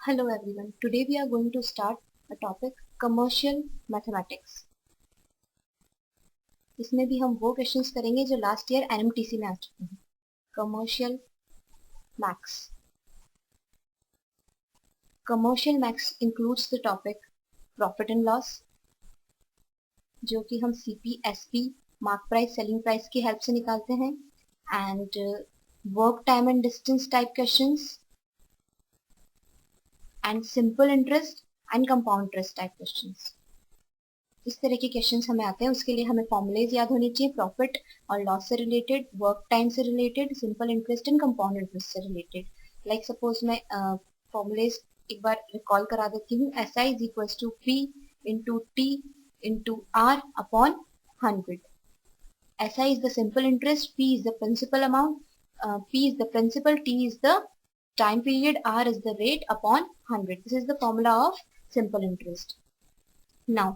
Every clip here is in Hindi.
Hello everyone. Today we are going to start a topic commercial mathematics. इसमें भी हम वो क्वेश्चंस करेंगे जो लास्ट ईयर एनएमटीसी में आ चुके हैं. Commercial maths. Commercial maths includes the topic profit and loss, जो कि हम CPSP mark price selling price की हेल्प से निकालते हैं, and work time and distance type questions, and simple interest and compound interest type questions. इस तरह के क्वेश्चंस हमें आते हैं. उसके लिए हमें फॉर्मूलेज याद होने चाहिए, प्रॉफिट और लॉस से रिलेटेड, वर्क टाइम से related, simple interest and compound interest से रिलेटेड. लाइक सपोज मैं फॉर्मूलेज एक बार रिकॉल करा देती हूँ. S I is equal to P into T into R upon 100. S I is the simple interest, P is the principal amount, P is the principal, T is the time period, r is the rate upon 100. This is the formula of simple interest. Now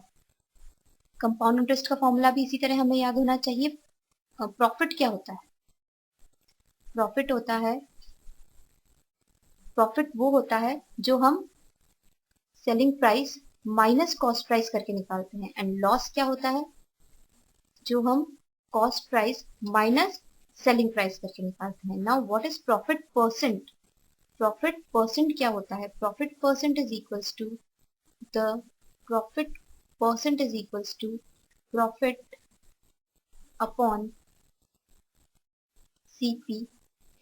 compound interest का फॉर्मूला भी इसी तरह हमें याद होना चाहिए. प्रॉफिट क्या होता है? प्रॉफिट होता है, प्रॉफिट वो होता है जो हम selling price minus cost price करके निकालते हैं. एंड लॉस क्या होता है? जो हम cost price minus selling price करके निकालते हैं. Now what is profit percent? Profit percent क्या होता है? Profit percent is equals to the profit percent is equals to profit upon CP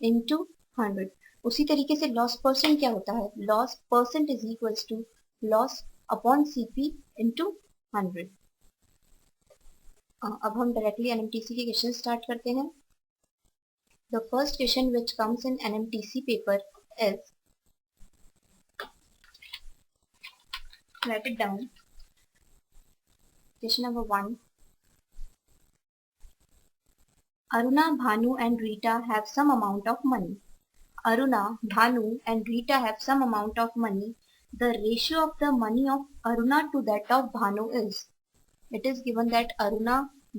into 100. उसी तरीके से लॉस परसेंट क्या होता है? Loss percent is equals to loss upon CP into 100. अब हम डायरेक्टली एनएमटीसी के क्वेश्चन स्टार्ट करते हैं. The first question which comes in NMTC paper is, write it down. Question number 1. Aruna, Bhanu and Rita have some amount of money. Aruna, Bhanu and Rita have some amount of money. The ratio of the money of Aruna to that of Bhanu is. It is given that Aruna,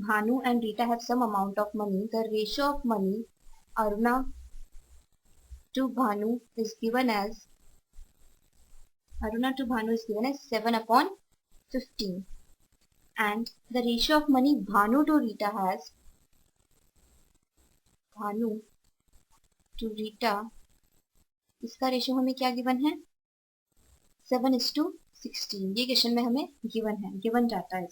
Bhanu and Rita have some amount of money. The ratio of money Aruna to Bhanu is given as 7 upon 15, and the ratio of money Bhanu to Rita इसका रेशियो हमें क्या गिवन है? 7:16. ये क्वेश्चन में हमें गिवन जाता है.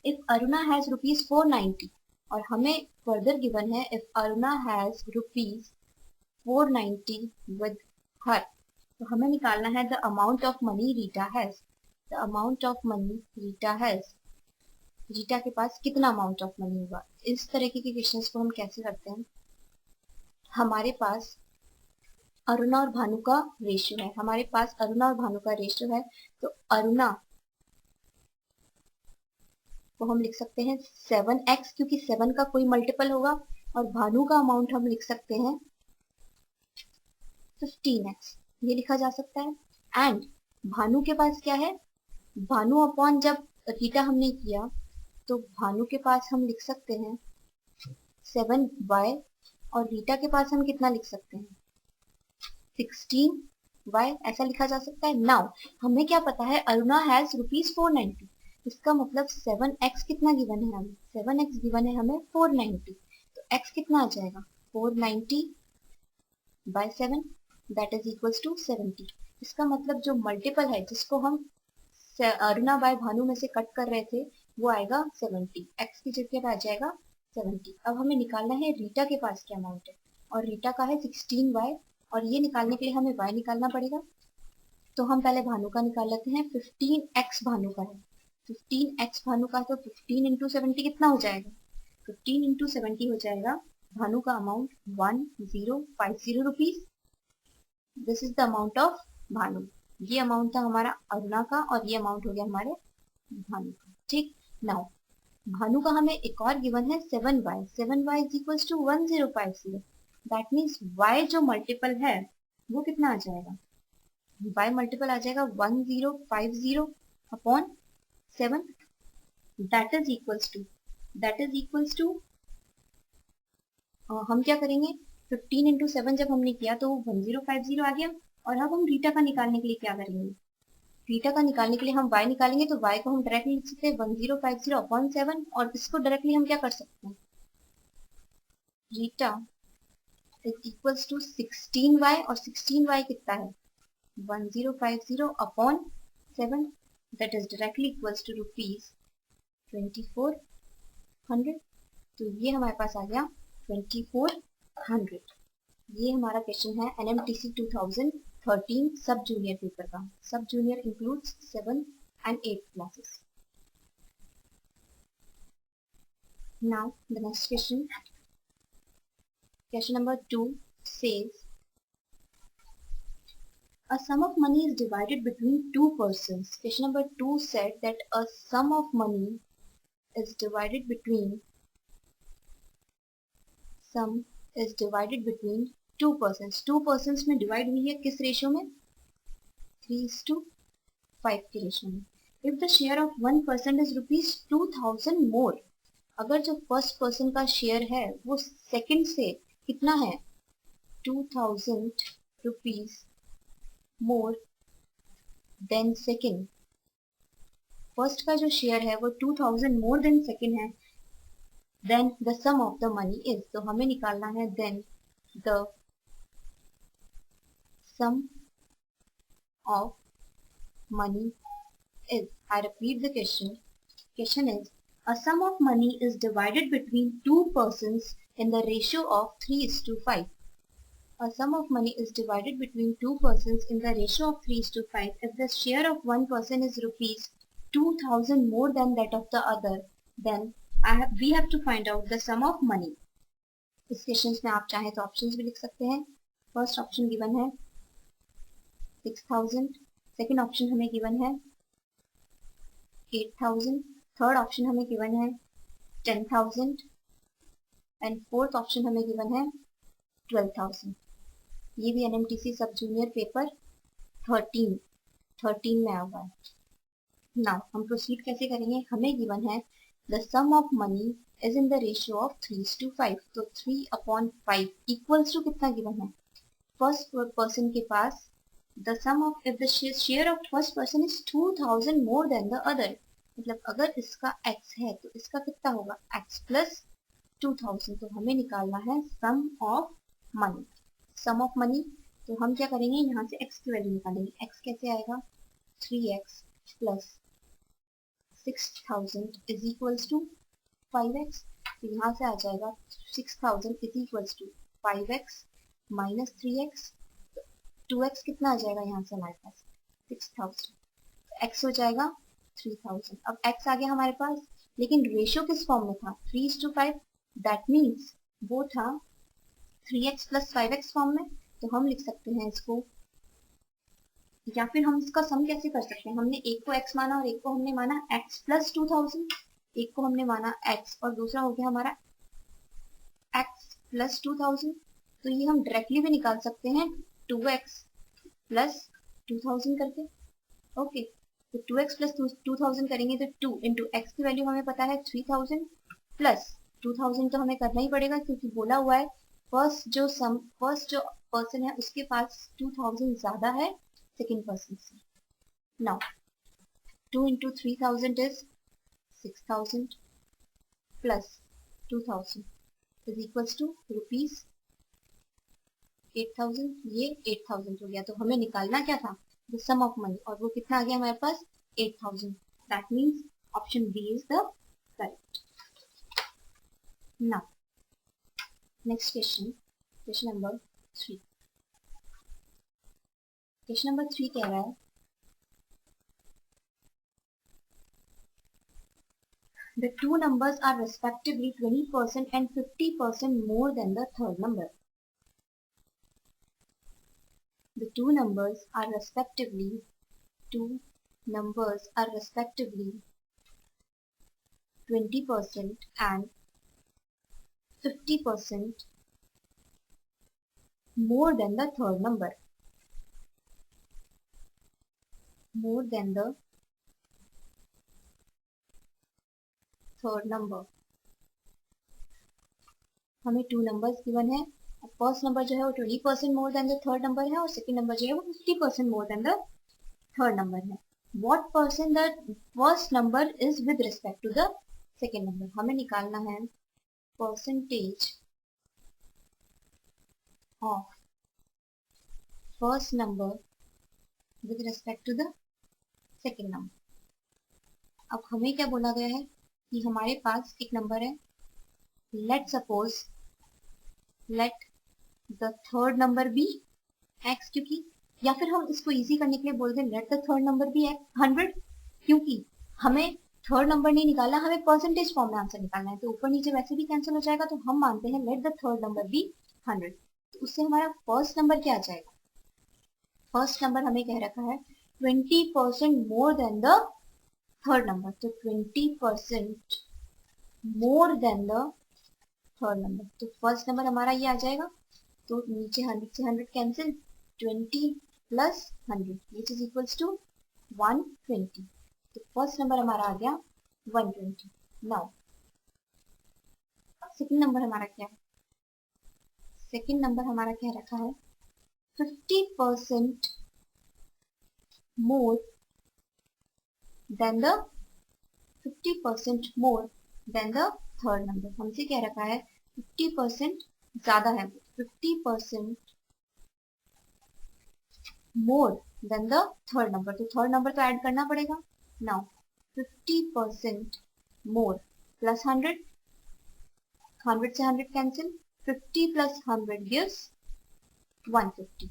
इफ अरुणा हैज रुपीज 490, और हमें फर्दर गिवन है if Aruna has rupees 490 with her, तो हमें निकालना है the amount of money Rita has. The amount of money Rita has, Rita के पास कितना अमाउंट ऑफ मनी होगा. इस तरह के क्वेश्चंस को हम कैसे करते हैं? हमारे पास अरुणा और भानु का रेशियो है. तो अरुणा को हम लिख सकते हैं 7x, क्योंकि 7 का कोई मल्टीपल होगा, और भानु का अमाउंट हम लिख सकते हैं 15x. ये लिखा जा सकता है. एंड भानु के पास क्या है? भानु अपॉन जब रीटा हमने किया, तो भानु के पास हम लिख सकते हैं 7y, और रीटा के पास हम कितना लिख सकते हैं? 16y. ऐसा लिखा जा सकता है. नाउ हमें क्या पता है? Aruna has rupees 490. इसका मतलब 7x कितना गिवन है हमें? 7x गिवन है हमें 490. तो x कितना आ जाएगा? 490 by 7, that is equals to 70. इसका मतलब जो मल्टीपल है जिसको हम अरुणा बाय भानु में से कट कर रहे थे, वो आएगा 70. x की जगह पे आ जाएगा 70. अब हमें निकालना है रीटा के पास क्या अमाउंट है, और रीटा का है 16y, और ये निकालने के लिए हमें y निकालना पड़ेगा. तो हम पहले भानु का निकाल लेते हैं. 15x भानु का है. 15x भानु का, तो 15 इंटू 70 कितना हो जाएगा? 15 इंटू 70 हो जाएगा भानु का amount 1050 rupees. This is the amount of Bhanu. ये अमाउंट था हमारा अरुणा का, और ये अमाउंट हो गया हमारे भानु का. ठीक. नाउ भानु का हमें एक और गिवन है 7y. 7y is equals to 1050. That means y जो मल्टीपल है वो कितना आ जाएगा? y मल्टीपल आ जाएगा 1050 upon 7. That is equals to हम क्या करेंगे? 15 इंटू 7 जब हमने किया तो 1050 आ गया, और अब हम रीटा का निकालने के लिए क्या करेंगे? रीटा का निकालने के लिए हम y निकालेंगे, तो y को हम डायरेक्टली लिख सकते हैं 1050/7, और इसको डायरेक्टली हम क्या कर सकते हैं? Rita is equals to 16y, और 16y कितना है? 1050/7, that is directly equals to ₹2400। तो ये हमारे पास आ गया 2400। ये हमारा क्वेश्चन है NMTC 2013 सब जूनियर पेपर का। सब junior includes 7th and 8th classes. Now the next question. Question number 2 says a sum of money is divided between two persons. Question number 2 said that a sum of money is divided between two persons. Two persons में डिवाइड हुई है किस रेशियो में? 3:5 के रेशियो में. If the share of one person is ₹2000 more, अगर जो फर्स्ट पर्सन का शेयर है वो सेकंड से कितना है? 2000 rupees more than second. First का जो शेयर है वो 2000 मोर देन सेकंड है. Then the sum of the money is, तो हमें निकालना है then the sum of the is. I repeat the question. Question is, a sum of money is divided between two persons in the ratio of 3:5. A sum of money is divided between two persons in the ratio of 3:5. If the share of one person is ₹2000 more than that of the other, then we have to find out the sum of money. इस क्वेश्चन में आप चाहें तो ऑप्शंस भी लिख सकते हैं. फर्स्ट ऑप्शन गिवन है 6000, सेकेंड ऑप्शन हमें गिवन है 8000, थर्ड ऑप्शन हमें गिवन है 10,000 एंड फोर्थ ऑप्शन हमें गिवन है 12,000. ये भी NMTC सब जूनियर पेपर 13 में आया हुआ है. नाउ हम प्रोसीड कैसे करेंगे? हमें गिवन है the sum of money is in the ratio of 3:5. तो 3/5 इक्वल्स टू कितना गिवन है? फर्स्ट पर्सन के पास the sum of, if the share of first person is 2000 more than the other, मतलब अगर इसका x है तो इसका कितना होगा? x plus 2000. तो हमें निकालना है sum of money. Sum of money, तो हम क्या करेंगे? यहाँ से x की वैल्यू निकालेंगे. x कैसे आएगा? 3x plus 6000 is equals to 5x. तो यहाँ से आ जाएगा 6000 is equals to 5x minus 3x. 2x कितना आ जाएगा यहाँ से हमारे पास? 6000. x हो जाएगा 3000. अब x आ गया हमारे पास, लेकिन रेशियो किस फॉर्म में था? 3:5. दैट मीन्स वो था 3x प्लस 5x फॉर्म में. तो हम लिख सकते हैं इसको, या फिर हम इसका सम कैसे कर सकते हैं? हमने एक को x माना और एक को हमने माना x प्लस 2000. एक को हमने माना x और दूसरा हो गया हमारा x प्लस 2000. तो ये हम डायरेक्टली भी निकाल सकते हैं 2x प्लस 2000 करके. ओके, तो 2x प्लस 2000 करेंगे तो 2 इंटू एक्स की वैल्यू हमें पता है 3000 प्लस 2000 तो हमें करना ही पड़ेगा क्योंकि बोला हुआ है फर्स्ट जो पर्सन है उसके पास 2000 ज्यादा है सेकेंड पर्सन से. Now 2 into 3000 is 6000 plus 2000 is equals to rupees 8000. ये 8000 हो गया. तो हमें निकालना क्या था? द सम ऑफ मनी, और वो कितना आ गया हमारे पास? 8000. That means option B is the correct. Now next question, question number 3. Question number 3 कह रहा है the two numbers are respectively 20% and 50% more than the third number. The two numbers are respectively 20% and 50% more than the third number. More than the third number. हमें two numbers given है फर्स्ट नंबर जो है वो 20% more than the third number है और सेकंड नंबर जो है वो 50% more than the third number है. What percent the first number is with respect to the second number. हमें निकालना है percentage of first number with respect to the second number. अब हमें क्या बोला गया है कि हमारे पास एक नंबर है, let suppose let the third number be x, क्योंकि या फिर हम इसको इजी करने के लिए बोल दें let the third number be 100, क्योंकि हमें थर्ड नंबर नहीं निकालना, हमें परसेंटेज फॉर्म में आंसर निकालना है. तो ऊपर नीचे वैसे भी कैंसिल हो जाएगा, तो हम मानते हैं let the third number be 100. तो उससे हमारा फर्स्ट नंबर क्या आ जाएगा. फर्स्ट नंबर हमें कह रखा है 20% more than the third number. तो 20% more than the third number. तो फर्स्ट नंबर हमारा ये आ जाएगा. तो नीचे 100 से 100 cancel, 20 plus 100 which is equals to 120. तो फर्स्ट नंबर हमारा आ गया 120. नाउ सेकंड नंबर हमारा क्या है. सेकंड नंबर हमारा क्या रखा है 50% more than the 50% more than the third number. हमसे क्या रखा है 50% ज्यादा है, 50% more than the third number. तो थर्ड नंबर तो ऐड करना पड़ेगा. नाउ 50% मोर प्लस 100, 100 से 100 कैंसिल, 50 प्लस 100 गिव्स 150.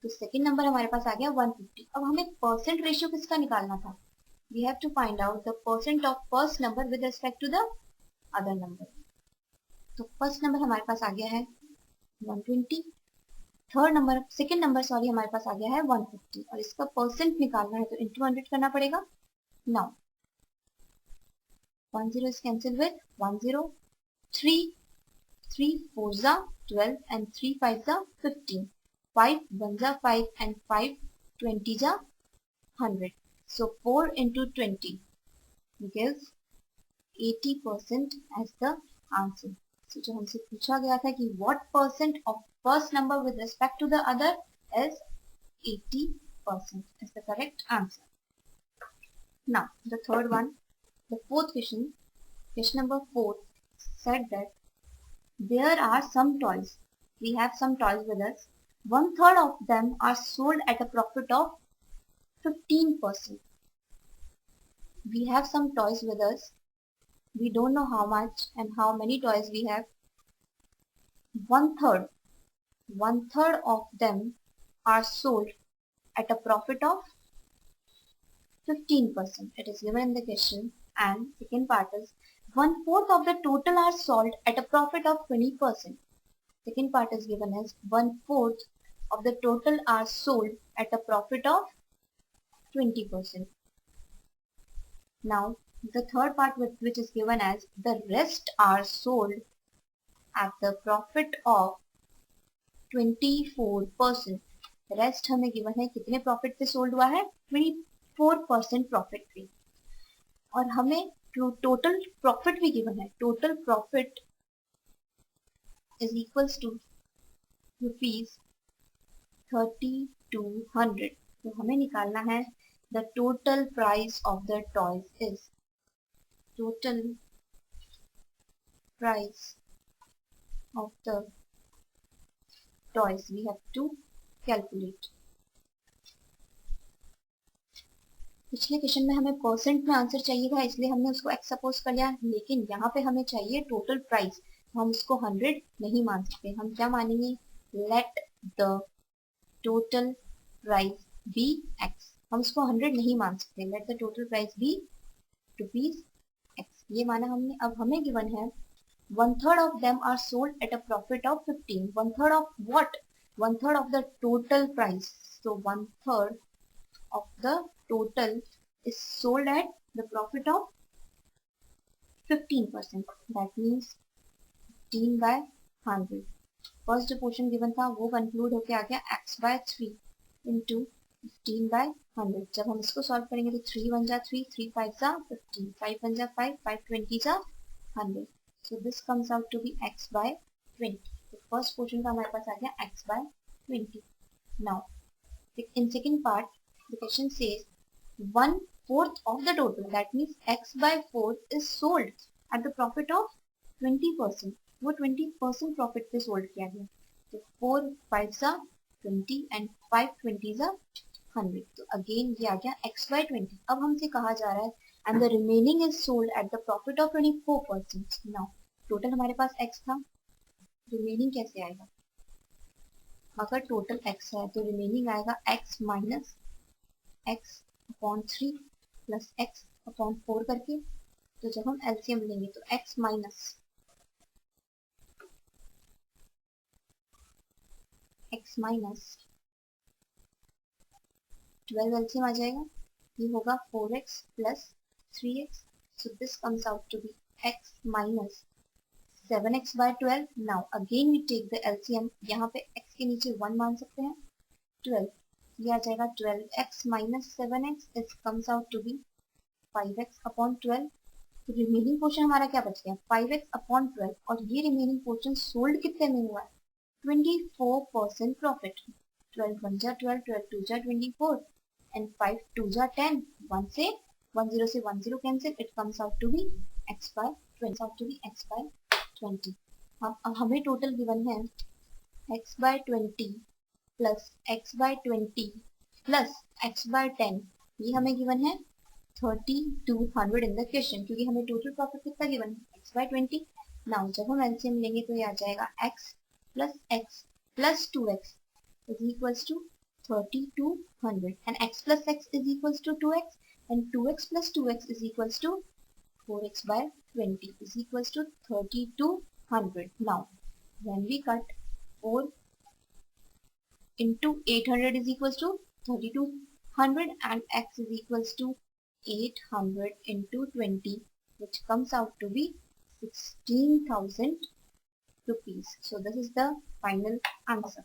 तो सेकंड नंबर हमारे पास आ गया 150. अब हमें परसेंट रेशियो किसका निकालना था. We have to find out the percent of first number with respect to the other number. तो फर्स्ट नंबर हमारे पास आ गया है 120, third number second number sorry हमारे पास आ गया है 150 और इसका परसेंट निकालना है तो इंटू 100 करना पड़ेगा. Now 10 is cancelled with 10, 3 4s are 12 and 3 5s are 15, 5 1s are 5 and 5 20s are 100. So 4 into 20 gives 80% as the answer. So जो हमसे पूछा गया था कि what percent of first number with respect to the other is 80% is the correct answer. Now the third one, the fourth question number 4 said that there are some toys. We have some toys with us. 1/3 of them are sold at a profit of 15%. We have some toys with us. We don't know how much and how many toys we have. 1/3 of them are sold at a profit of 15%. It is given in the question. And second part is 1/4 of the total are sold at a profit of 20%. Second part is given as 1/4 of the total are sold at a profit of 20%. Now the third part which is given as the rest are sold at the profit of 24%. Rest हमें गिवन है कितने प्रॉफिट पे सोल्ड हुआ है 24% प्रॉफिट पे और हमें टोटल प्रॉफिट भी गिवन है. Total profit is equals to ₹3200. तो हमें निकालना है the total price of the toys is total price of the toys we have to calculate. पिछले क्वेश्चन में हमें परसेंट में आंसर चाहिए था इसलिए हमने उसको एक्स सपोज कर लिया, लेकिन यहाँ पे हमें चाहिए टोटल प्राइस. हम उसको 100 नहीं मान सकते. हम क्या मानेंगे let the total price be X. हम उसको 100 नहीं मान सकते. Let the total price be rupees X ये माना हमने. अब हमें गिवन है 1/3 of them are sold at a profit of 15. 1/3 of what? 1/3 of the total price. So 1/3 of the total is sold at the profit of 15%. That means 15 by 100. First जो पोर्शन गिवन था वो कंक्लूड होके आ गया x by 3 into 15 by 100. जब हम इसको सॉल्व करेंगे तो 3 1 जा 3, 3 5 जा 15, 5 1 जा 5, 5 20 जा 100. So this comes out to be x by 20. First portion का हमारे पास आ गया x by 20. Now in second part the question says 1/4 of the total, that means x by 4 is sold at the profit of 20%. वो 20% प्रॉफिट पे सोल्ड किया गया. तो 4 5s are 20 and 5 20s are 100. तो अगेन ये आ गया x by 20. अब हमसे कहा जा रहा है and the remaining is sold at the profit of 24%. now total हमारे पास x था, रिमेनिंग कैसे आएगा? अगर टोटल x है तो रिमेनिंग आएगा x minus x upon 3 plus x upon 4 करके. तो जब हम एलसीएम लेंगे तो x minus x minus 12 LCM आ जाएगा. ये होगा 4x plus 3x. So this comes out to be x minus 7x by 12. Now again we take the LCM. यहाँ पे x के नीचे 1 मान सकते हैं. 12 ये आ जाएगा 12x minus 7x. It comes out to be 5x upon 12. तो रिमेनिंग पोर्शन हमारा क्या बच गया? 5x upon 12. और ये रिमेनिंग पोर्शन सोल्ड कितने में हुआ है? 24% प्रॉफिट. 12 1 जा 12, 12 2 जा 24 and 5 2 जा 10. 1 से 10 से 10 cancel. It comes out to be x by 20. अब हमें टोटल गिवन है x by 20 plus x by 20 plus x by 10. ये हमें गिवन है 3200 इन द क्वेश्चन, क्योंकि हमें टोटल प्रॉफिट कितना गिवन है? x by 20. नाउ जब हम एलसीएम लेंगे तो ये आ जाएगा x plus 2x is equals to 3200 and x plus x is equals to 2x and 2x plus 2x is equals to 4x by 20 is equals to 3200. Now when we cut 4 into 800 is equals to 3200 and x is equals to 800 into 20, which comes out to be 16,000 rupees. So this is the final answer.